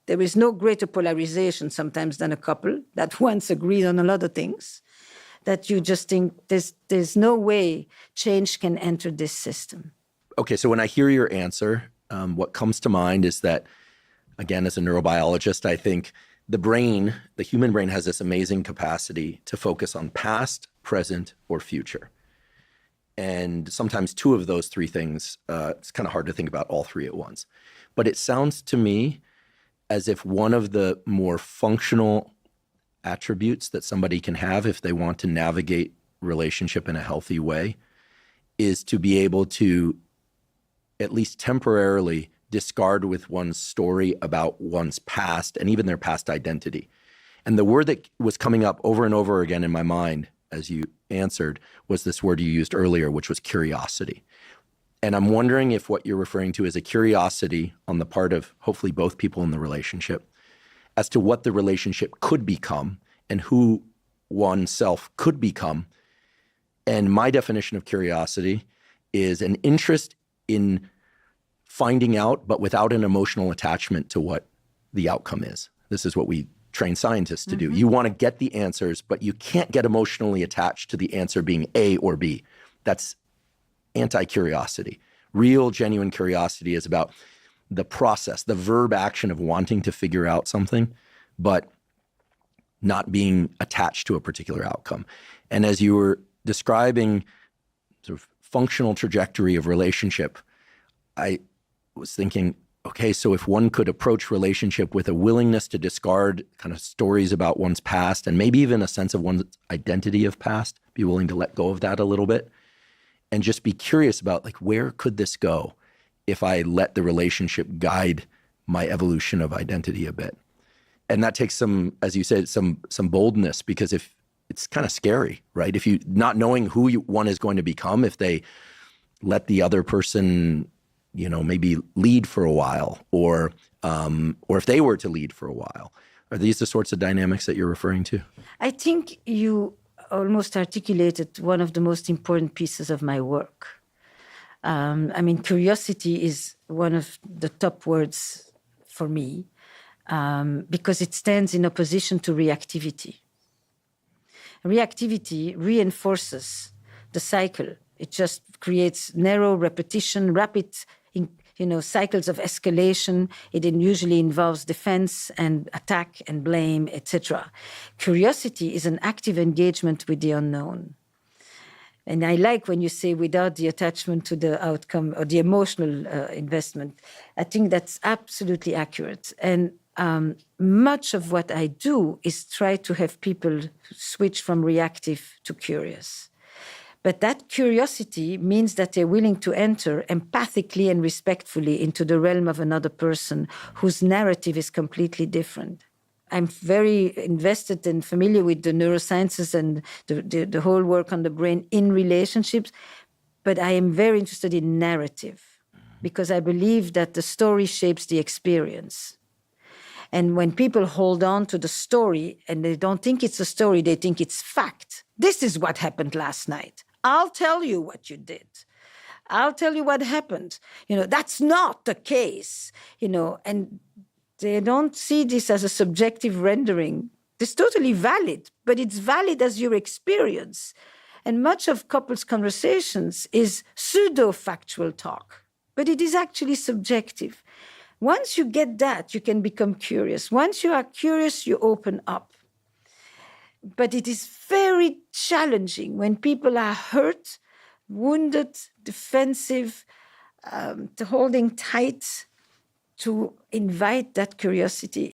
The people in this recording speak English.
There is no greater polarization sometimes than a couple that once agreed on a lot of things, that you just think there's no way change can enter this system. Okay, so when I hear your answer, what comes to mind is that, again, as a neurobiologist, I think the human brain has this amazing capacity to focus on past, present, or future. And sometimes two of those three things, it's kind of hard to think about all three at once. But it sounds to me as if one of the more functional attributes that somebody can have if they want to navigate relationship in a healthy way is to be able to at least temporarily discard with one's story about one's past and even their past identity. And the word that was coming up over and over again in my mind as you answered was this word you used earlier, which was curiosity. And I'm wondering if what you're referring to is a curiosity on the part of hopefully both people in the relationship as to what the relationship could become and who oneself could become. And my definition of curiosity is an interest in finding out, but without an emotional attachment to what the outcome is. This is what we train scientists to do. You want to get the answers, but you can't get emotionally attached to the answer being A or B. That's anti-curiosity. Real, genuine curiosity is about the process, the verb action of wanting to figure out something, but not being attached to a particular outcome. And as you were describing sort of functional trajectory of relationship, I was thinking, okay, so if one could approach relationship with a willingness to discard kind of stories about one's past and maybe even a sense of one's identity of past, be willing to let go of that a little bit and just be curious about like, where could this go if I let the relationship guide my evolution of identity a bit? And that takes some, as you said, some boldness, because if it's kind of scary, right? If you not knowing who one is going to become, if they let the other person, you know, maybe lead for a while, or if they were to lead for a while. Are these the sorts of dynamics that you're referring to? I think you almost articulated one of the most important pieces of my work. I mean, curiosity is one of the top words for me because it stands in opposition to reactivity. Reactivity reinforces the cycle. It just creates narrow repetition, rapid cycles of escalation. It usually involves defense and attack and blame, etc. Curiosity is an active engagement with the unknown. And I like when you say without the attachment to the outcome or the emotional investment. I think that's absolutely accurate. And much of what I do is try to have people switch from reactive to curious. But that curiosity means that they're willing to enter empathically and respectfully into the realm of another person whose narrative is completely different. I'm very invested and familiar with the neurosciences and the whole work on the brain in relationships, but I am very interested in narrative because I believe that the story shapes the experience. And when people hold on to the story and they don't think it's a story, they think it's fact. This is what happened last night. I'll tell you what you did. I'll tell you what happened. That's not the case, and they don't see this as a subjective rendering. It's totally valid, but it's valid as your experience. And much of couples' conversations is pseudo-factual talk, but it is actually subjective. Once you get that, you can become curious. Once you are curious, you open up. But it is very challenging when people are hurt, wounded, defensive, holding tight, to invite that curiosity.